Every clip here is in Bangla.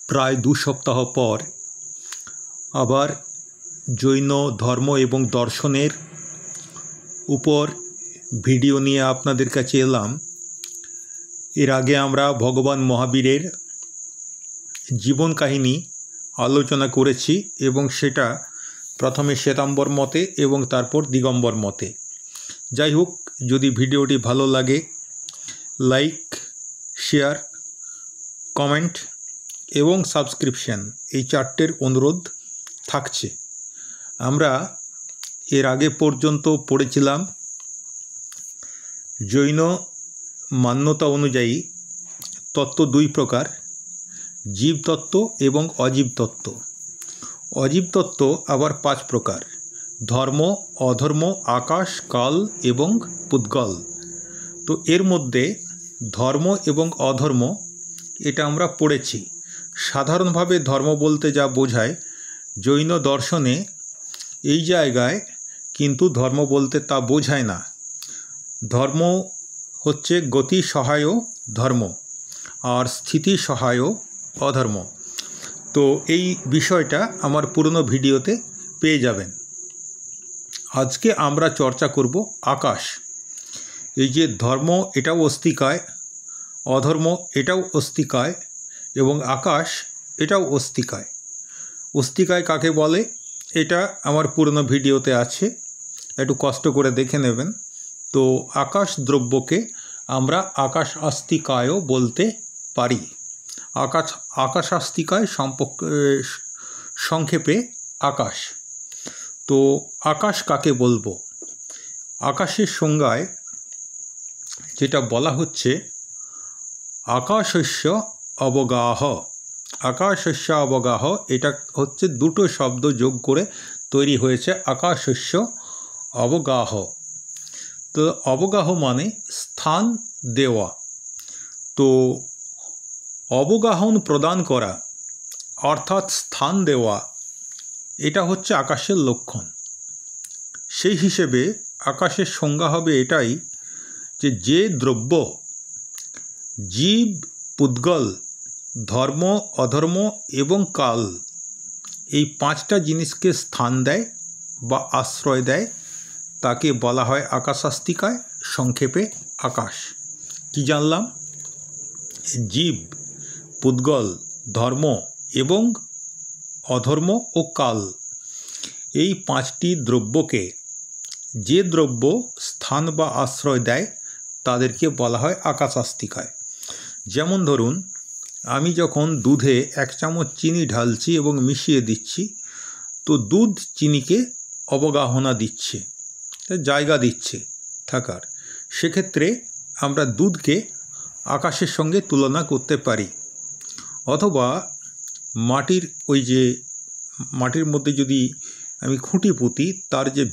প্রায় 2 সপ্তাহ পর আবার জৈন ধর্ম এবং দর্শনের উপর ভিডিও নিয়ে আপনাদের কাছে এলাম। এর আগে আমরা ভগবান মহাবীরের জীবন কাহিনী আলোচনা করেছি এবং সেটা প্রথমে শ্বেতাম্বর মতে এবং তারপর দিগম্বর মতে। যাই হোক, যদি ভিডিওটি ভালো লাগে লাইক, শেয়ার, কমেন্ট এবং সাবস্ক্রিপশন এই 4টের অনুরোধ থাকছে। আমরা এর আগে পর্যন্ত পড়েছিলাম জৈন মান্যতা অনুযায়ী তত্ত্ব 2 প্রকার, জীবতত্ত্ব এবং অজীব তত্ত্ব। অজীব তত্ত্ব আবার 5 প্রকার, ধর্ম, অধর্ম, আকাশ, কাল এবং পুদ্গল। তো এর মধ্যে ধর্ম এবং অধর্ম এটা আমরা পড়েছি। সাধারণভাবে ধর্ম বলতে যা বোঝায় জৈন দর্শনে এই জায়গায় কিন্তু ধর্ম বলতে তা বোঝায় না। ধর্ম হচ্ছে গতি সহায় ধর্ম আর স্থিতি সহায় অধর্ম। তো এই বিষয়টা আমার পুরনো ভিডিওতে পেয়ে যাবেন। আজকে আমরা চর্চা করব আকাশ। এই যে ধর্ম এটাও অস্তিকায়, অধর্ম এটাও অস্তিকায় এবং আকাশ এটাও অস্তিকায়। অস্তিকায় কাকে বলে এটা আমার পুরনো ভিডিওতে আছে, একটু কষ্ট করে দেখে নেবেন। তো আকাশ দ্রব্যকে আমরা আকাশ আস্তিকায়ও বলতে পারি। আকাশ আস্তিকায় সংক্ষেপে আকাশ। তো আকাশ কাকে বলবো? আকাশের সংজ্ঞায় যেটা বলা হচ্ছে আকাশস্য অবগাহ। আকাশস্য অবগাহ এটা হচ্ছে 2টো শব্দ যোগ করে তৈরি হয়েছে আকাশস্য অবগাহ। তো অবগাহ মানে স্থান দেওয়া। তো অবগাহন প্রদান করা অর্থাৎ স্থান দেওয়া এটা হচ্ছে আকাশের লক্ষণ। সেই হিসেবে আকাশের সংজ্ঞা হবে এটাই যে দ্রব্য জীব, পুদ্গল, ধর্ম, অধর্ম এবং কাল এই 5টা জিনিসকে স্থান দেয় বা আশ্রয় দেয় তাকে বলা হয় আকাশাস্তিকায়, সংক্ষেপে আকাশ। কি জানলাম? জীব, পুদ্গল, ধর্ম এবং অধর্ম ও কাল এই 5টি দ্রব্যকে যে দ্রব্য স্থান বা আশ্রয় দেয় তাদেরকে বলা হয় আকাশাস্তিকায়। যেমন ধরুন, আমি যখন দুধে 1 চামচ চিনি ঢালছি এবং মিশিয়ে দিচ্ছি, তো দুধ চিনিকে অবগাহনা দিচ্ছে, জায়গা দিচ্ছে থাকার। সেক্ষেত্রে আমরা দুধকে আকাশের সঙ্গে তুলনা করতে পারি। অথবা মাটির মধ্যে যদি আমি খুঁটি পুঁতি, তার যে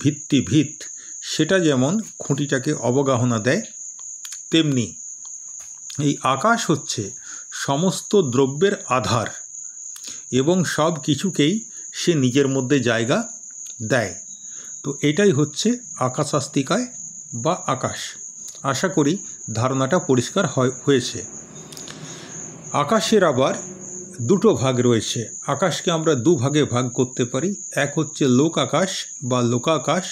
ভিত সেটা যেমন খুঁটিটাকে অবগাহনা দেয়, তেমনি এই আকাশ হচ্ছে সমস্ত দ্রব্যের আধার এবং সব কিছুকেই সে নিজের মধ্যে জায়গা দেয়। তো এটাই হচ্ছে আকাশাস্তিকায় বা আকাশ। আশা করি ধারণাটা পরিষ্কার হয়েছে। আকাশের আবার 2টো ভাগ রয়েছে। আকাশকে আমরা 2 ভাগে ভাগ করতে পারি। এক হচ্ছে লোক আকাশ বা লোকাকাশ,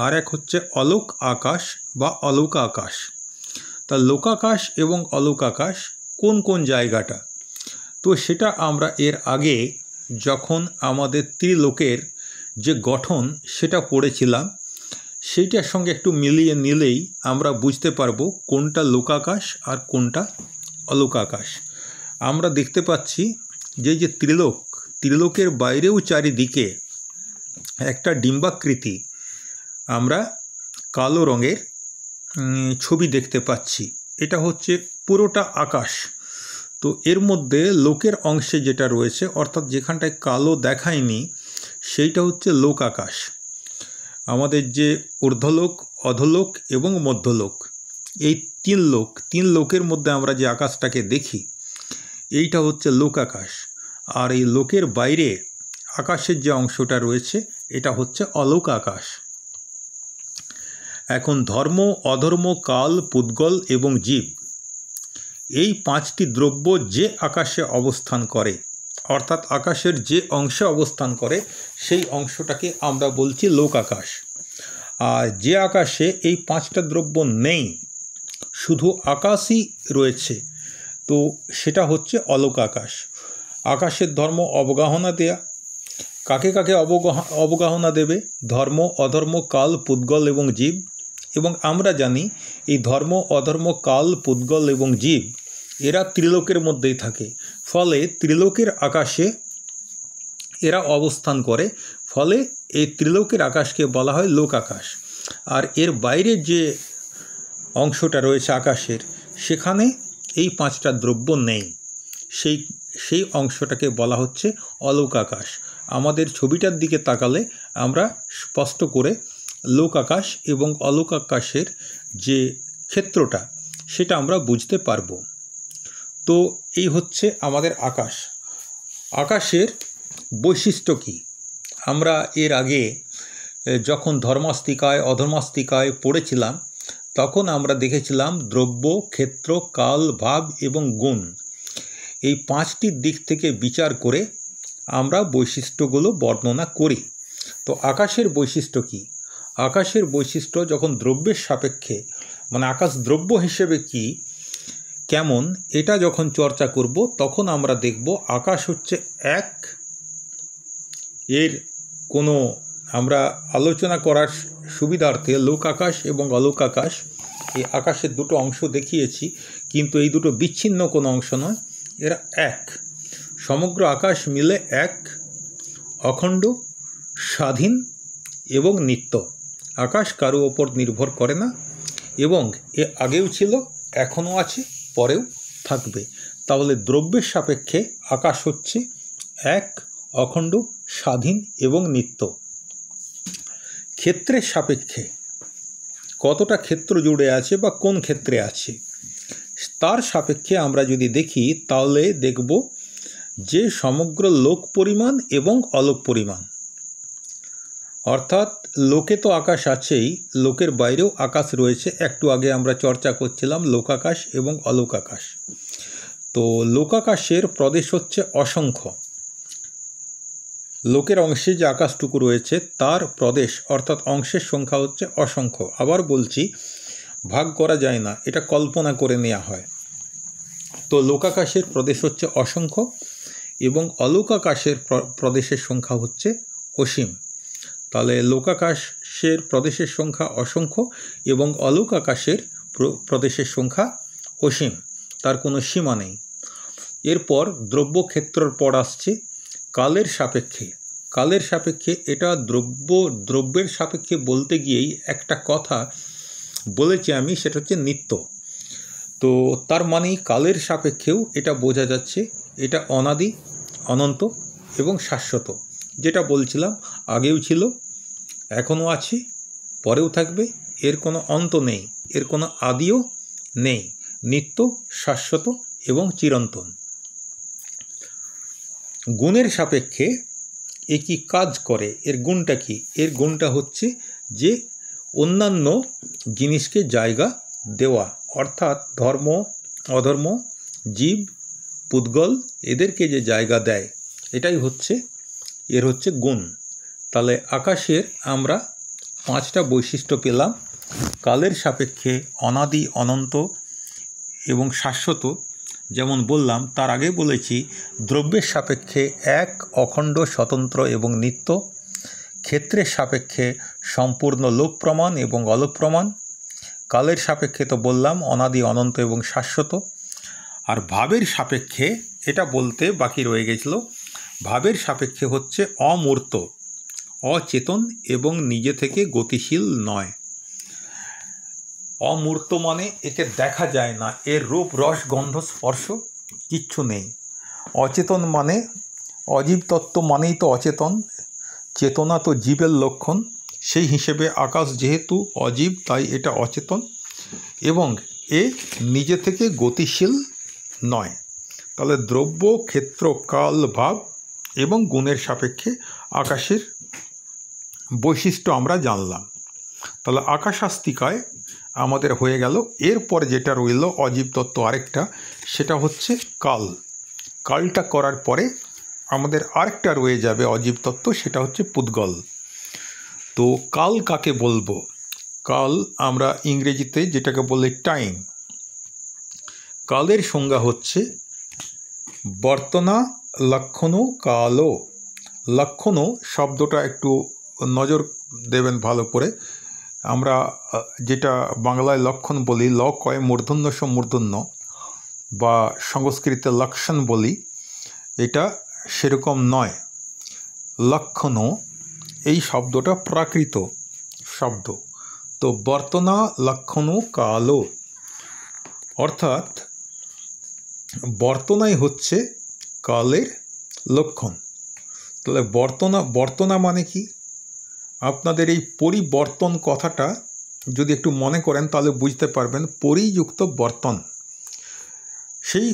আর এক হচ্ছে অলোক আকাশ বা অলোক আকাশ। তা লোকাকাশ এবং অলোক আকাশ কোন কোন জায়গাটা? তো সেটা আমরা এর আগে যখন আমাদের ত্রিলোকের যে গঠন সেটা পড়েছিলাম, সেইটার সঙ্গে একটু মিলিয়ে নিলেই আমরা বুঝতে পারবো কোনটা লোকাকাশ আর কোনটা অলোকাকাশ। আমরা দেখতে পাচ্ছি যে ত্রিলোকের বাইরেও চারিদিকে একটা ডিম্বাকৃতি আমরা কালো রঙের ছবি দেখতে পাচ্ছি। এটা হচ্ছে পুরোটা আকাশ। তো এর মধ্যে লোকের অংশে যেটা রয়েছে, অর্থাৎ যেখানটায় কালো দেখায়নি, সেইটা হচ্ছে লোক আকাশ। আমাদের যে ঊর্ধ্বলোক, অধোলোক এবং মধ্যলোক, এই 3 লোকের মধ্যে আমরা যে আকাশটাকে দেখি এইটা হচ্ছে লোক আকাশ। আর এই লোকের বাইরে আকাশের যে অংশটা রয়েছে এটা হচ্ছে অলোক আকাশ। এখন ধর্ম, অধর্ম, কাল, পুদ্গল এবং জীব এই 5টি দ্রব্য যে আকাশে অবস্থান করে অর্থাৎ আকাশের যে অংশে অবস্থান করে সেই অংশটাকে আমরা বলছি লোক আকাশ। আর যে আকাশে এই পাঁচটা দ্রব্য নেই, শুধু আকাশই রয়েছে, তো সেটা হচ্ছে অলোক আকাশ। আকাশের ধর্ম অবগাহনা দেয়া। কাকে কাকে অবগাহনা দেবে? ধর্ম, অধর্ম, কাল, পুদ্গল এবং জীব। এবং আমরা জানি এই ধর্ম, অধর্ম, কাল, পুদ্গল এবং জীব এরা ত্রিলোকের মধ্যেই থাকে, ফলে ত্রিলোকের আকাশে এরা অবস্থান করে, ফলে এই ত্রিলোকের আকাশকে বলা হয় লোক আকাশ। আর এর বাইরে যে অংশটা রয়েছে আকাশের, সেখানে এই পাঁচটা দ্রব্য নেই, সেই অংশটাকে বলা হচ্ছে অলোক আকাশ। আমাদের ছবিটার দিকে তাকালে আমরা স্পষ্ট করে লোক আকাশ এবং অলোক আকাশের যে ক্ষেত্রটা সেটা আমরা বুঝতে পারব। তো এই হচ্ছে আমাদের আকাশ। আকাশের বৈশিষ্ট্য কী? আমরা এর আগে যখন ধর্মাস্তিকায় অধর্মাস্তিকায় পড়েছিলাম, তখন আমরা দেখেছিলাম দ্রব্য, ক্ষেত্র, কাল, ভাব এবং গুণ, এই পাঁচটির দিক থেকে বিচার করে আমরা বৈশিষ্ট্যগুলো বর্ণনা করি। তো আকাশের বৈশিষ্ট্য কী? আকাশের বৈশিষ্ট্য যখন দ্রব্যের সাপেক্ষে, মানে আকাশ দ্রব্য হিসেবে কি কেমন, এটা যখন চর্চা করব, তখন আমরা দেখব আকাশ হচ্ছে এক। এর কোনো আমরা আলোচনা করার সুবিধার্থে লোক আকাশ এবং অলোক আকাশ, এই আকাশের দুটো অংশ দেখিয়েছি, কিন্তু এই দুটো বিচ্ছিন্ন কোনো অংশ নয়, এরা এক। সমগ্র আকাশ মিলে এক, অখণ্ড, স্বাধীন এবং নিত্য। আকাশ কারো ওপর নির্ভর করে না এবং এ আগেও ছিল, এখনও আছে, পরেও থাকবে। তাহলে দ্রব্যের সাপেক্ষে আকাশ হচ্ছে এক, অখণ্ড, স্বাধীন এবং নিত্য। ক্ষেত্রের সাপেক্ষে কতটা ক্ষেত্র জুড়ে আছে বা কোন ক্ষেত্রে আছে, তার সাপেক্ষে আমরা যদি দেখি, তাহলে দেখব যে সমগ্র লোক পরিমাণ এবং অলোক পরিমাণ, অর্থাৎ লোকে তো আকাশ আছেই, লোকের বাইরেও আকাশ রয়েছে। একটু আগে আমরা চর্চা করছিলাম লোকাকাশ এবং অলোক আকাশ। তো লোকাকাশের প্রদেশ হচ্ছে অসংখ্য। লোকের অংশে যে আকাশটুকু রয়েছে তার প্রদেশ অর্থাৎ অংশের সংখ্যা হচ্ছে অসংখ্য। আবার বলছি, ভাগ করা যায় না, এটা কল্পনা করে নেওয়া হয়। তো লোকাকাশের প্রদেশ হচ্ছে অসংখ্য এবং অলোক আকাশের প্রদেশের সংখ্যা হচ্ছে অসীম। তাহলে লোকাকাশের প্রদেশের সংখ্যা অসংখ্য এবং অলোক আকাশের প্রদেশের সংখ্যা অসীম, তার কোনো সীমা নেই। এরপর দ্রব্যক্ষেত্রের পর আসছে কালের সাপেক্ষে। কালের সাপেক্ষে এটা দ্রব্যের সাপেক্ষে বলতে গিয়েই একটা কথা বলেছি আমি, সেটা হচ্ছে নিত্য। তো তার মানেই কালের সাপেক্ষেও এটা বোঝা যাচ্ছে এটা অনাদি, অনন্ত এবং শাশ্বত। যেটা বলছিলাম, আগেও ছিল, এখনও আছে, পরেও থাকবে, এর কোনো অন্ত নেই, এর কোনো আদিও নেই, নিত্য, শাশ্বত এবং চিরন্তন। গুণের সাপেক্ষে এ কি কাজ করে, এর গুণটা কি? এর গুণটা হচ্ছে যে অন্যান্য জিনিসকে জায়গা দেওয়া, অর্থাৎ ধর্ম, অধর্ম, জীব, পুদ্গল এদেরকে যে জায়গা দেয়, এটাই হচ্ছে এর হচ্ছে গুণ। তাহলে আকাশের আমরা পাঁচটা বৈশিষ্ট্য পেলাম। কালের সাপেক্ষে অনাদি, অনন্ত এবং শাশ্বত, যেমন বললাম। তার আগে বলেছি দ্রব্যের সাপেক্ষে এক, অখণ্ড, স্বতন্ত্র এবং নিত্য। ক্ষেত্রের সাপেক্ষে সম্পূর্ণ লোক প্রমাণ এবং অলোক প্রমাণ। কালের সাপেক্ষে তো বললাম অনাদি, অনন্ত এবং শাশ্বত। আর ভাবের সাপেক্ষে, এটা বলতে বাকি রয়ে গেছিল, ভাবের সাপেক্ষে হচ্ছে অমূর্ত, অচেতন এবং নিজে থেকে গতিশীল নয়। অমূর্ত মানে একে দেখা যায় না, এর রূপ, রস, গন্ধ, স্পর্শ কিচ্ছু নেই। অচেতন মানে অজীব তত্ত্ব মানেই তো অচেতন, চেতনা তো জীবের লক্ষণ। সেই হিসেবে আকাশ যেহেতু অজীব, তাই এটা অচেতন এবং এ নিজে থেকে গতিশীল নয়। তাহলে দ্রব্য, ক্ষেত্র, কাল, ভাব এবং গুণের সাপেক্ষে আকাশের বৈশিষ্ট্য আমরা জানলাম। তাহলে আকাশাস্তিকায় আমাদের হয়ে গেল। এরপর যেটা রইল অজীব তত্ত্ব আরেকটা, সেটা হচ্ছে কাল। কালটা করার পরে আমাদের আরেকটা রয়ে যাবে অজীব তত্ত্ব, সেটা হচ্ছে পুদ্গল। তো কাল কাকে বলবো? কাল আমরা ইংরেজিতে যেটাকে বলে টাইম। কালের সংজ্ঞা হচ্ছে বর্তনা লক্ষণো কালো। লক্ষণো শব্দটা একটু নজর দেবেন ভালো করে। আমরা যেটা বাংলায় লক্ষণ বলি, ল কয় মূর্ধন্য মূর্ধন্য, বা সংস্কৃতে লক্ষণ বলি, এটা সেরকম নয়। লক্ষণো এই শব্দটা প্রাকৃত শব্দ। তো বর্তনা লক্ষণো কালো, অর্থাৎ বর্তনাই হচ্ছে কালের লক্ষণ। তাহলে বর্তনা মানে কি? আপনাদের এই পরিবর্তন কথাটা যদি একটু মনে করেন তাহলে বুঝতে পারবেন, পরিযুক্ত বর্তন, সেই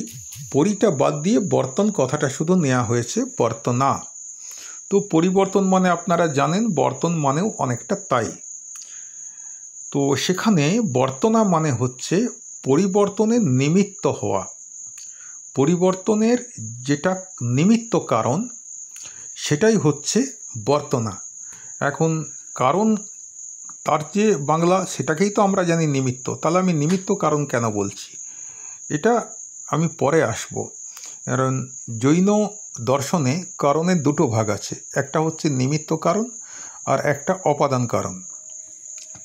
পরিটা বাদ দিয়ে বর্তন কথাটা শুধু নেওয়া হয়েছে, বর্তনা। তো পরিবর্তন মানে আপনারা জানেন, বর্তন মানেও অনেকটা তাই। তো সেখানে বর্তনা মানে হচ্ছে পরিবর্তনের নিমিত্ত হওয়া, পরিবর্তনের যেটা নিমিত্ত কারণ, সেটাই হচ্ছে বর্তনা। এখন কারণ তার যে বাংলা, সেটাকেই তো আমরা জানি নিমিত্ত। তাহলে আমি নিমিত্ত কারণ কেন বলছি, এটা আমি পরে আসব। কারণ জৈন দর্শনে কারণের দুটো ভাগ আছে, একটা হচ্ছে নিমিত্ত কারণ আর একটা অপাদান কারণ।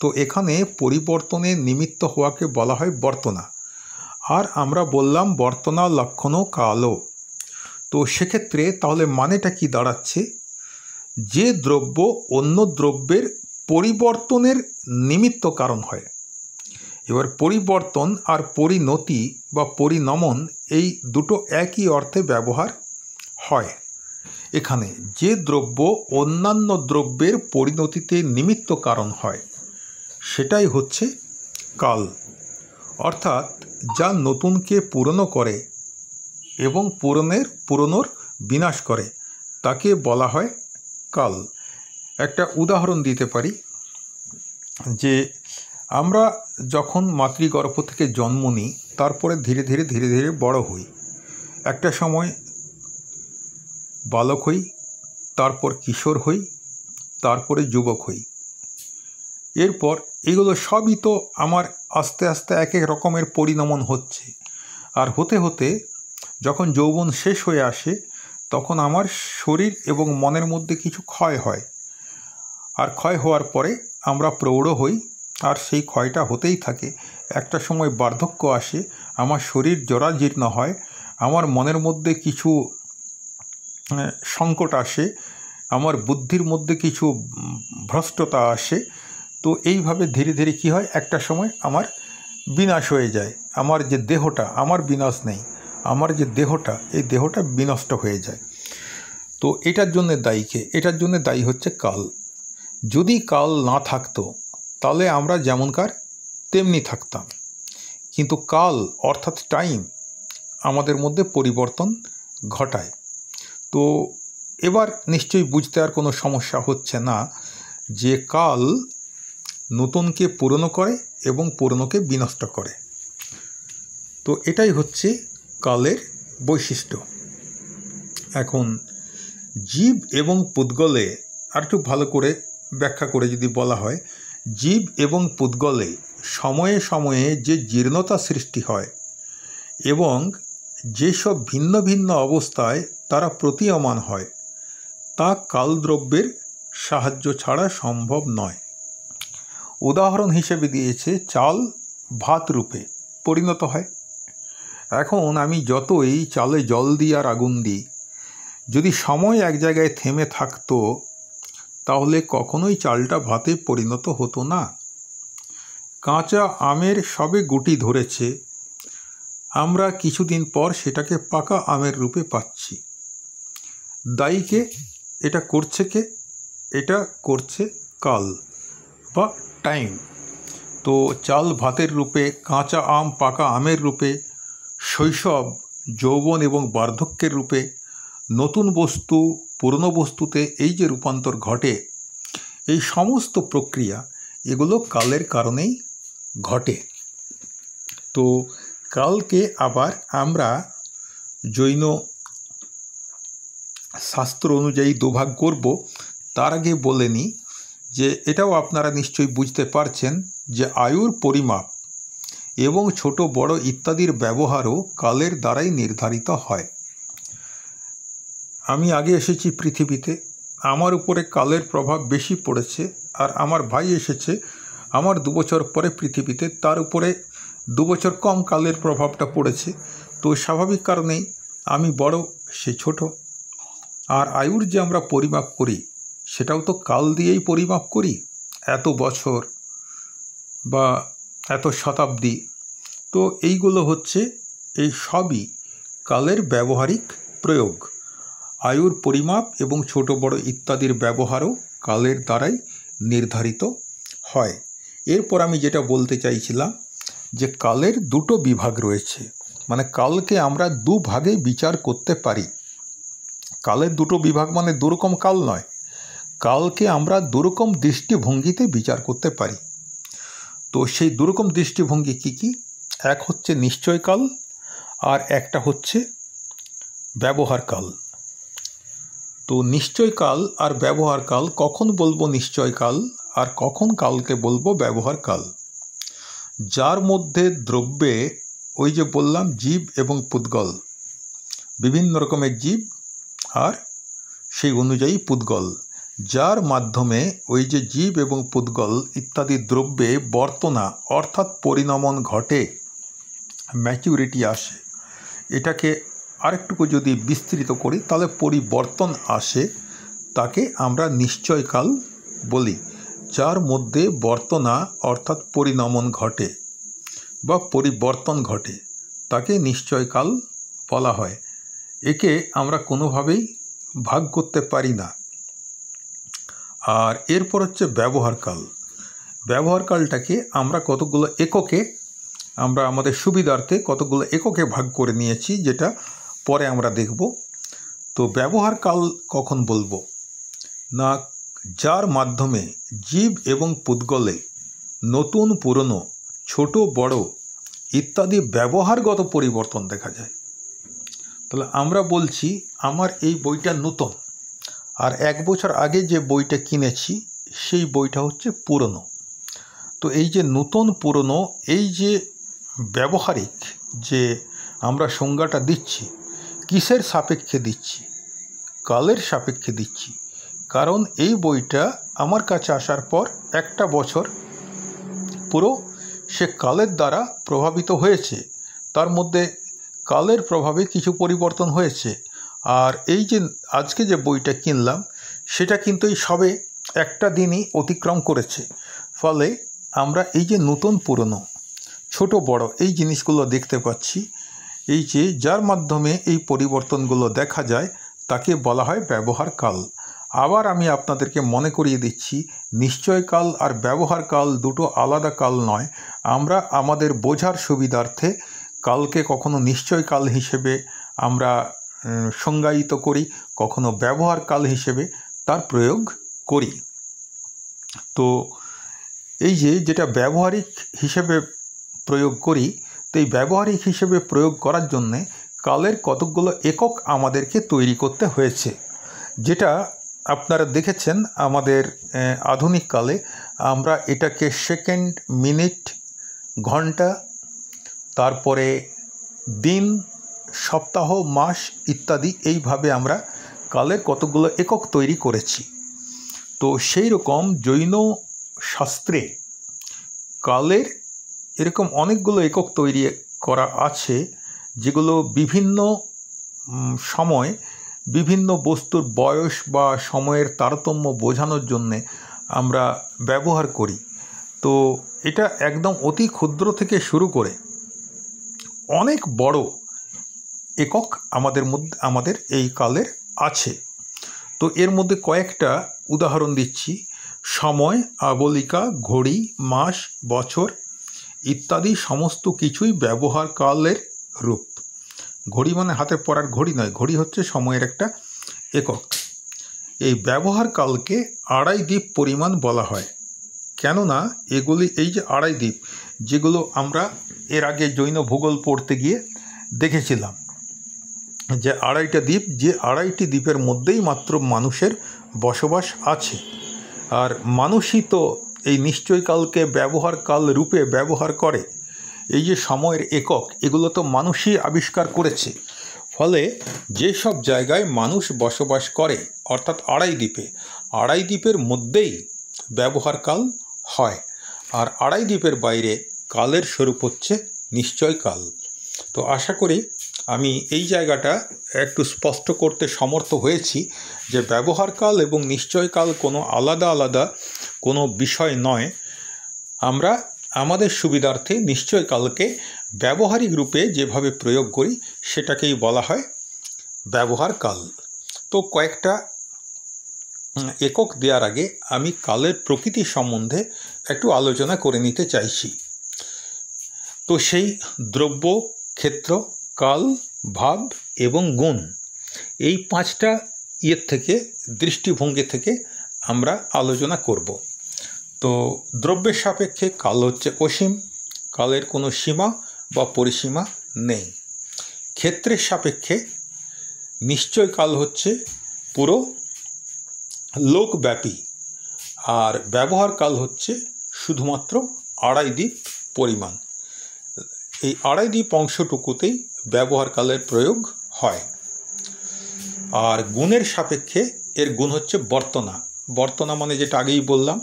তো এখানে পরিবর্তনের নিমিত্ত হওয়াকে বলা হয় বর্তনা। আর আমরা বললাম বর্তনা লক্ষণ কালো। তো সেক্ষেত্রে তাহলে মানেটা কি দাঁড়াচ্ছে? যে দ্রব্য অন্য দ্রব্যের পরিবর্তনের নিমিত্ত কারণ হয়। এবার পরিবর্তন আর পরিণতি বা পরিণমন এই দুটো একই অর্থে ব্যবহার হয়। এখানে যে দ্রব্য অন্যান্য দ্রব্যের পরিণতিতে নিমিত্ত কারণ হয়, সেটাই হচ্ছে কাল। অর্থাৎ যা নতুনকে পুরনো করে এবং পুরনোর বিনাশ করে, তাকে বলা হয় কাল। একটা উদাহরণ দিতে পারি, যে আমরা যখন মাতৃগর্ভ থেকে জন্ম নিই, তারপরে ধীরে ধীরে ধীরে ধীরে বড় হই। একটা সময় বালক হই, তারপর কিশোর হই, তারপরে যুবক হই। এরপর এগুলো সবই তো আমার আস্তে আস্তে এক এক রকমের পরিণমন হচ্ছে। আর হতে হতে যখন যৌবন শেষ হয়ে আসে, তখন আমার শরীর এবং মনের মধ্যে কিছু ক্ষয় হয়। আর ক্ষয় হওয়ার পরে আমরা প্রৌঢ় হই, আর সেই ক্ষয়টা হতেই থাকে। একটা সময় বার্ধক্য আসে, আমার শরীর জরাজীর্ণ হয়, আমার মনের মধ্যে কিছু সংকট আসে, আমার বুদ্ধির মধ্যে কিছু ভ্রষ্টতা আসে। তো এইভাবে ধীরে ধীরে কী হয়, একটা সময় আমার বিনাশ হয়ে যায়। আমার যে দেহটা, আমার বিনাশ নেই, আমার যে দেহটা, এই দেহটা বিনষ্ট হয়ে যায়। তো এটার জন্যে দায়ী কে? এটার জন্যে দায়ী হচ্ছে কাল। যদি কাল না থাকতো, তাহলে আমরা যেমনকার তেমনি থাকতাম। কিন্তু কাল অর্থাৎ টাইম আমাদের মধ্যে পরিবর্তন ঘটায়। তো এবার নিশ্চয়ই বুঝতে আর কোনো সমস্যা হচ্ছে না যে কাল নতুনকে পুরনো করে এবং পুরনোকে বিনষ্ট করে। তো এটাই হচ্ছে কালের বৈশিষ্ট্য। এখন জীব এবং পুদ্গলে আর একটু ভালো করে ব্যাখ্যা করে যদি বলা হয়, জীব এবং পুদ্গলে সময়ে সময়ে যে জীর্ণতা সৃষ্টি হয় এবং যেসব ভিন্ন ভিন্ন অবস্থায় তারা প্রতীয়মান হয়, তা কালদ্রব্যের সাহায্য ছাড়া সম্ভব নয়। উদাহরণ হিসেবে দিয়েছে, চাল ভাত রূপে পরিণত হয়। এখন আমি যতই চালে জল দিই আর আগুন দিই, যদি সময় এক জায়গায় থেমে থাকতো, তাহলে কখনোই চালটা ভাতে পরিণত হতো না। কাঁচা আমের সবে গুটি ধরেছে, আমরা কিছুদিন পর সেটাকে পাকা আমের রূপে পাচ্ছি। দায়ীকে? এটা করছে কে? এটা করছে কাল বা টাইম। তো চাল ভাতের রূপে, কাঁচা আম পাকা আমের রূপে, শৈশব যৌবন এবং বার্ধক্যের রূপে, নতুন বস্তু পুরনো বস্তুতে এই যে রূপান্তর ঘটে, এই সমস্ত প্রক্রিয়া এগুলো কালের কারণেই ঘটে। তো কালকে আবার আমরা জৈন শাস্ত্র অনুযায়ী দুভাগ করব, তার আগে বলে নিই যে এটাও আপনারা নিশ্চয়ই বুঝতে পারছেন যে আয়ুর পরিমাপ এবং ছোট বড় ইত্যাদির ব্যবহারও কালের দ্বারাই নির্ধারিত হয়। আমি আগে এসেছি পৃথিবীতে, আমার উপরে কালের প্রভাব বেশি পড়েছে, আর আমার ভাই এসেছে আমার 2 বছর পরে পৃথিবীতে, তার উপরে 2 বছর কম কালের প্রভাবটা পড়েছে। তো স্বাভাবিক কারণেই আমি বড়, সে ছোট। আর আয়ুর যে আমরা পরিমাপ করি সেটাও তো কাল দিয়েই পরিমাপ করি, এত বছর বা এত শতাব্দী। তো এইগুলো হচ্ছে, এই সবই কালের ব্যবহারিক প্রয়োগ। আয়ুর পরিমাপ এবং ছোট বড় ইত্যাদির ব্যবহারও কালের দ্বারাই নির্ধারিত হয়। এরপর আমি যেটা বলতে চাইছিলাম যে কালের 2টো বিভাগ রয়েছে, মানে কালকে আমরা 2 ভাগে বিচার করতে পারি। কালের 2টো বিভাগ মানে 2 রকম কাল নয়, কালকে আমরা 2 রকম দৃষ্টিভঙ্গিতে বিচার করতে পারি। তো সেই 2 রকম দৃষ্টিভঙ্গি কী কী? এক হচ্ছে নিশ্চয়কাল, আর একটা হচ্ছে ব্যবহারকাল। তো নিশ্চয়কাল আর ব্যবহারকাল, কখন বলবো নিশ্চয়কাল আর কখন কালকে বলবো ব্যবহারকাল? যার মধ্যে দ্রব্যে, ওই যে বললাম জীব এবং পুদ্গল, বিভিন্ন রকমের জীব আর সেই অনুযায়ী পুদ্গল, যার মাধ্যমে ওই যে জীব এবং পুদ্গল ইত্যাদি দ্রব্যে বর্তনা অর্থাৎ পরিণমন ঘটে, ম্যাচুরিটি আসে, এটাকে আরেকটুকু যদি বিস্তৃত করি তাহলে পরিবর্তন আসে, তাকে আমরা নিশ্চয়কাল বলি। যার মধ্যে বর্তনা অর্থাৎ পরিণমন ঘটে বা পরিবর্তন ঘটে, তাকে নিশ্চয়কাল বলা হয়। একে আমরা কোনোভাবেই ভাগ করতে পারি না। আর এরপর হচ্ছে ব্যবহারকাল। ব্যবহারকালটাকে আমরা কতগুলো এককে, আমরা আমাদের সুবিধার্থে কতগুলো এককে ভাগ করে নিয়েছি, যেটা পরে আমরা দেখব। তো ব্যবহারকাল কখন বলবো না, যার মাধ্যমে জীব এবং পুদ্গলে নতুন পুরনো, ছোট বড় ইত্যাদি ব্যবহারগত পরিবর্তন দেখা যায়। তাহলে আমরা বলছি আমার এই বইটা নতুন, আর 1 বছর আগে যে বইটা কিনেছি সেই বইটা হচ্ছে পুরনো। তো এই যে নতুন পুরনো, এই যে ব্যবহারিক যে আমরা সংজ্ঞাটা দিচ্ছি, কিসের সাপেক্ষে দিচ্ছি? কালের সাপেক্ষে দিচ্ছি। কারণ এই বইটা আমার কাছে আসার পর 1টা বছর পুরো সে কালের দ্বারা প্রভাবিত হয়েছে, তার মধ্যে কালের প্রভাবে কিছু পরিবর্তন হয়েছে। আর এই যে আজকে যে বইটা কিনলাম সেটা কিন্তু এই সবে 1টা দিনই অতিক্রম করেছে। ফলে আমরা এই যে নতুন পুরনো, ছোট বড় এই জিনিসগুলো দেখতে পাচ্ছি, এই যে যার মাধ্যমে এই পরিবর্তনগুলো দেখা যায়, তাকে বলা হয় ব্যবহারকাল। আবার আমি আপনাদেরকে মনে করিয়ে দিচ্ছি, নিশ্চয়কাল আর ব্যবহারকাল 2টো আলাদা কাল নয়। আমরা আমাদের বোঝার সুবিধার্থে কালকে কখনো নিশ্চয়কাল হিসেবে আমরা সংজ্ঞায়িত করি, কখনো ব্যবহারকাল হিসেবে তার প্রয়োগ করি। তো এই যে যেটা ব্যবহারিক হিসেবে প্রয়োগ করি, তো এই ব্যবহারিক হিসেবে প্রয়োগ করার জন্যে কালের কতকগুলো একক আমাদেরকে তৈরি করতে হয়েছে, যেটা আপনারা দেখেছেন আমাদের আধুনিক কালে আমরা এটাকে সেকেন্ড, মিনিট, ঘন্টা, তারপরে দিন, সপ্তাহ, মাস ইত্যাদি এইভাবে আমরা কালের কতগুলো একক তৈরি করেছি। তো সেই রকম জৈন শাস্ত্রে কালের এরকম অনেকগুলো একক তৈরি করা আছে, যেগুলো বিভিন্ন সময় বিভিন্ন বস্তুর বয়স বা সময়ের তারতম্য বোঝানোর জন্যে আমরা ব্যবহার করি। তো এটা একদম অতি ক্ষুদ্র থেকে শুরু করে অনেক বড় একক আমাদের এই কালের আছে। তো এর মধ্যে কয়েকটা উদাহরণ দিচ্ছি। সময়, আবলিকা, ঘড়ি, মাস, বছর ইত্যাদি সমস্ত কিছুই ব্যবহার কালের রূপ। ঘড়ি মানে হাতে পরার ঘড়ি নয়, ঘড়ি হচ্ছে সময়ের একটা একক। এই ব্যবহার কালকে 2.5 দ্বীপ পরিমাণ বলা হয়, কেননা এগুলি, এই যে 2.5 দ্বীপ, যেগুলো আমরা এর আগে জৈন ভূগোল পড়তে গিয়ে দেখেছিলাম, যে আড়াইটা দ্বীপ, যে আড়াইটি দ্বীপের মধ্যেই মাত্র মানুষের বসবাস আছে। আর মানুষই তো এই নিশ্চয়কালকে ব্যবহারকাল রূপে ব্যবহার করে। এই যে সময়ের একক, এগুলো তো মানুষই আবিষ্কার করেছে। ফলে যেসব জায়গায় মানুষ বসবাস করে, অর্থাৎ আড়াই দ্বীপের মধ্যেই ব্যবহারকাল হয়। আর আড়াই দ্বীপের বাইরে কালের স্বরূপ হচ্ছে নিশ্চয়কাল। তো আশা করি আমি এই জায়গাটা একটু স্পষ্ট করতে সমর্থ হয়েছি যে ব্যবহারকাল এবং নিশ্চয়কাল কোনো আলাদা কোনো বিষয় নয়। আমরা আমাদের সুবিধার্থে নিশ্চয়কালকে ব্যবহারিক রূপে যেভাবে প্রয়োগ করি সেটাকেই বলা হয় ব্যবহারকাল। তো কয়েকটা একক দেওয়ার আগে আমি কালের প্রকৃতি সম্বন্ধে একটু আলোচনা করে নিতে চাইছি। তো সেই দ্রব্য, ক্ষেত্র, কাল, ভাব এবং গুণ, এই পাঁচটা দৃষ্টিভঙ্গি থেকে আমরা আলোচনা করব। তো দ্রব্যের সাপেক্ষে কাল হচ্ছে অসীম, কালের কোনো সীমা বা পরিসীমা নেই। ক্ষেত্রের সাপেক্ষে নিশ্চয়কাল হচ্ছে পুরো লোকব্যাপী, আর ব্যবহারকাল হচ্ছে শুধুমাত্র আড়াই দ্বীপ পরিমাণ। এই আড়াই দ্বীপ অংশটুকুতেই ব্যবহারকালের প্রয়োগ হয়। আর গুণের সাপেক্ষে এর গুণ হচ্ছে বর্তনা মানে যেটা আগেই বললাম,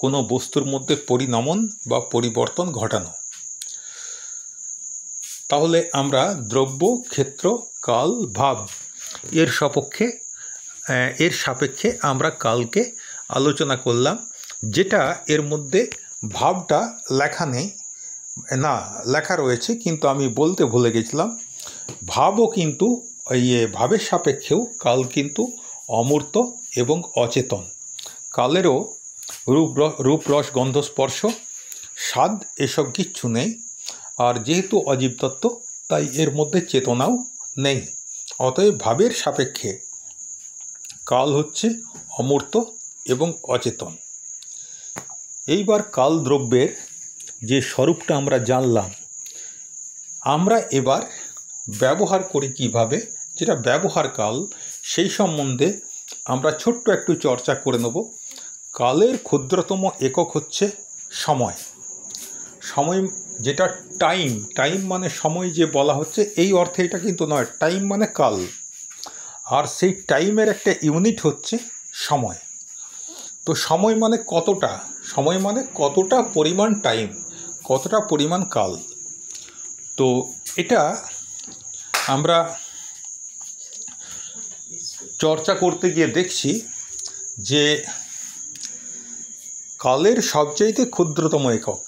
কোনো বস্তুর মধ্যে পরিণামন বা পরিবর্তন ঘটানো। তাহলে আমরা দ্রব্য, ক্ষেত্র, কাল, ভাব এর সাপেক্ষে আমরা কালকে আলোচনা করলাম। যেটা এর মধ্যে ভাবটা লেখা রয়েছে, কিন্তু আমি বলতে ভুলে গেছিলাম, ভাবও কিন্তু ভাবের সাপেক্ষেও কাল কিন্তু অমূর্ত এবং অচেতন। কালেরও রূপ, রস, গন্ধ, স্পর্শ, স্বাদ এসব কিচ্ছু নেই। আর যেহেতু অজীব তত্ত্ব, তাই এর মধ্যে চেতনাও নেই। অতএব ভাবের সাপেক্ষে কাল হচ্ছে অমূর্ত এবং অচেতন। এইবার কাল দ্রব্যের যে স্বরূপটা আমরা জানলাম, আমরা এবার ব্যবহার করি কিভাবে, যেটা ব্যবহার কাল, সেই সম্বন্ধে আমরা ছোট্ট একটু চর্চা করে নেব। কালের ক্ষুদ্রতম একক হচ্ছে সময়। যেটা টাইম মানে সময় যে বলা হচ্ছে, এই অর্থে এটা কিন্তু নয়। টাইম মানে কাল, আর সেই টাইমের একটা ইউনিট হচ্ছে সময়। তো সময় মানে কতটা পরিমাণ টাইম, কতটা পরিমাণ কাল। তো এটা আমরা চর্চা করতে গিয়ে দেখছি যে কালের সবচাইতে ক্ষুদ্রতম একক,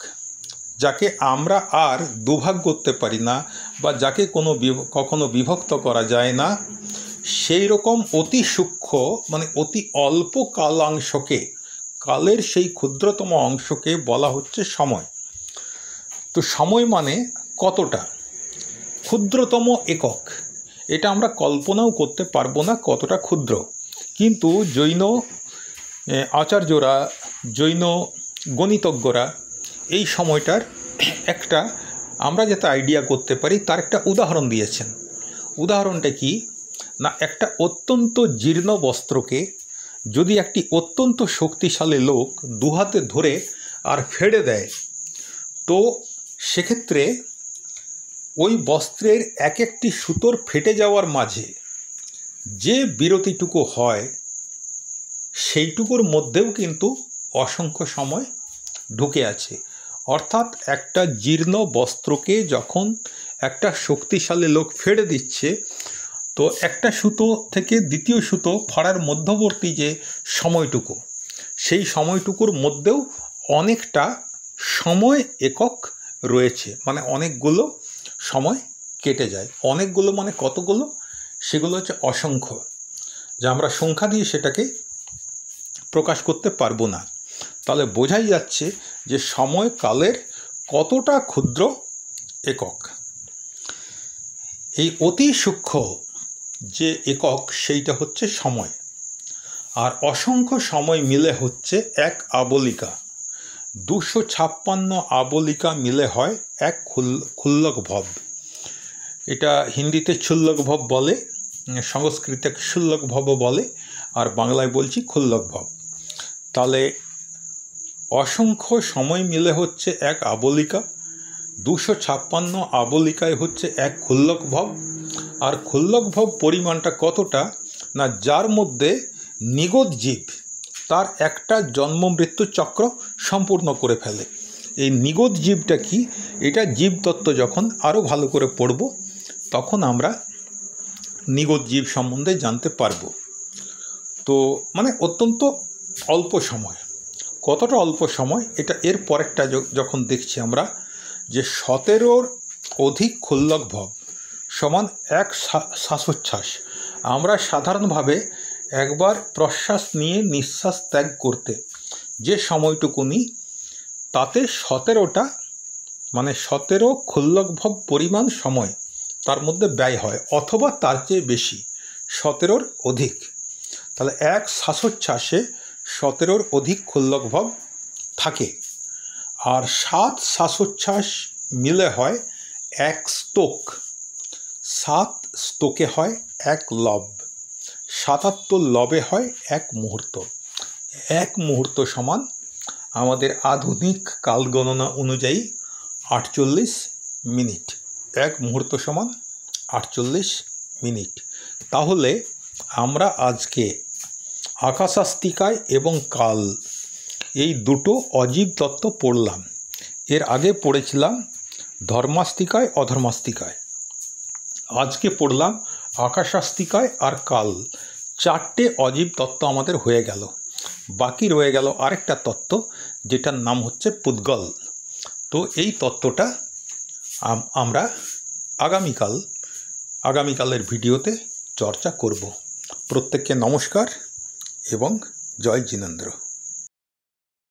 যাকে আমরা আর দুভাগ করতে পারি না বা যাকে কখনো বিভক্ত করা যায় না, সেই রকম অতি সূক্ষ্ম মানে অতি অল্প কালাংশকে, কালের সেই ক্ষুদ্রতম অংশকে বলা হচ্ছে সময়। তো সময় মানে কতটা ক্ষুদ্রতম একক, এটা আমরা কল্পনাও করতে পারবো না কতটা ক্ষুদ্র। কিন্তু জৈন আচার্যরা, জৈন গণিতজ্ঞরা এই সময়টার একটা আমরা যাতে আইডিয়া করতে পারি তার একটা উদাহরণ দিয়েছেন। উদাহরণটা কি না, একটা অত্যন্ত জীর্ণ বস্ত্রকে যদি একটি অত্যন্ত শক্তিশালী লোক দুহাতে ধরে আর ফেড়ে দেয়, তো সেক্ষেত্রে ওই বস্ত্রের এক একটি সুতোর ফেটে যাওয়ার মাঝে যে বিরতিটুকু হয়, সেইটুকুর মধ্যেও কিন্তু অসংখ্য সময় ঢুকে আছে। অর্থাৎ একটা জীর্ণ বস্ত্রকে যখন একটা শক্তিশালী লোক ফেড়ে দিচ্ছে, তো একটা সুতো থেকে দ্বিতীয় সুতো ফাড়ার মধ্যবর্তী যে সময়টুকু, সেই সময়টুকুর মধ্যেও অনেকটা সময় একক রয়েছে। মানে অনেকগুলো সময় কেটে যায়। অনেকগুলো মানে কতগুলো, সেগুলো হচ্ছে অসংখ্য, যা আমরা সংখ্যা দিয়ে সেটাকে প্রকাশ করতে পারবো না। তাহলে বোঝাই যাচ্ছে যে সময় কালের কতটা ক্ষুদ্র একক। এই অতি সূক্ষ্ম যে একক, সেইটা হচ্ছে সময়। আর অসংখ্য সময় মিলে হচ্ছে এক আবলিকা। 256 আবলিকা মিলে হয় এক ক্ষুল্লক ভব। এটা হিন্দিতে ক্ষুল্লক ভব বলে, সংস্কৃতে ক্ষুল্লক ভব বলে, আর বাংলায় বলছি ক্ষুল্লক ভব। তাহলে অসংখ্য সময় মিলে হচ্ছে এক আবলিকা, 256 আবলিকায় হচ্ছে এক ক্ষুল্লক ভব। আর ক্ষুল্লক ভব পরিমাণটা কতটা না, যার মধ্যে নিগত জীব তার একটা জন্ম মৃত্যু চক্র সম্পূর্ণ করে ফেলে। এই নিগত জীবটা কি, এটা জীবতত্ত্ব যখন আরও ভালো করে পড়ব তখন আমরা নিগত জীব সম্বন্ধে জানতে পারব। তো মানে অত্যন্ত অল্প সময়, কতটা অল্প সময় এটা এর পরেরটা যখন দেখছি আমরা যে 17-র অধিক ক্ষুল্লক ভব সমান এক শ্বাসোচ্ছ্বাস। আমরা সাধারণভাবে একবার প্রশ্বাস নিয়ে নিঃশ্বাস ত্যাগ করতে যে সময়টুকুনি, তাতে 17টা মানে 17 ক্ষুল্লক ভব পরিমাণ সময় তার মধ্যে ব্যয় হয়, অথবা তার চেয়ে বেশি, 17-র অধিক। তাহলে এক শ্বাসোচ্ছ্বাসে 17-র অধিক ক্ষুল্লক ভব থাকে। আর 7 শ্বাসোচ্ছ্বাস মিলে হয় এক স্তোক, 7 স্তোকে হয় এক লব, 77 লবে হয় এক মুহূর্ত। এক মুহূর্ত সমান আমাদের আধুনিক কাল গণনা অনুযায়ী 48 মিনিট। এক মুহূর্ত সমান 48 মিনিট। তাহলে আমরা আজকে আকাশাস্তিকায় এবং কাল এই দুটো অজীব তত্ত্ব পড়লাম। এর আগে পড়েছিলাম ধর্মাস্তিকায় অধর্মাস্তিকায়, আজকে পড়লাম আকাশাস্তিকায় আর কাল। 4টে অজীব তত্ত্ব আমাদের হয়ে গেল। বাকি রয়ে গেল আরেকটা তত্ত্ব যেটার নাম হচ্ছে পুদ্গল। তো এই তত্ত্বটা আমরা আগামীকালের ভিডিওতে চর্চা করব। প্রত্যেককে নমস্কার এবং জয় জিনেন্দ্র।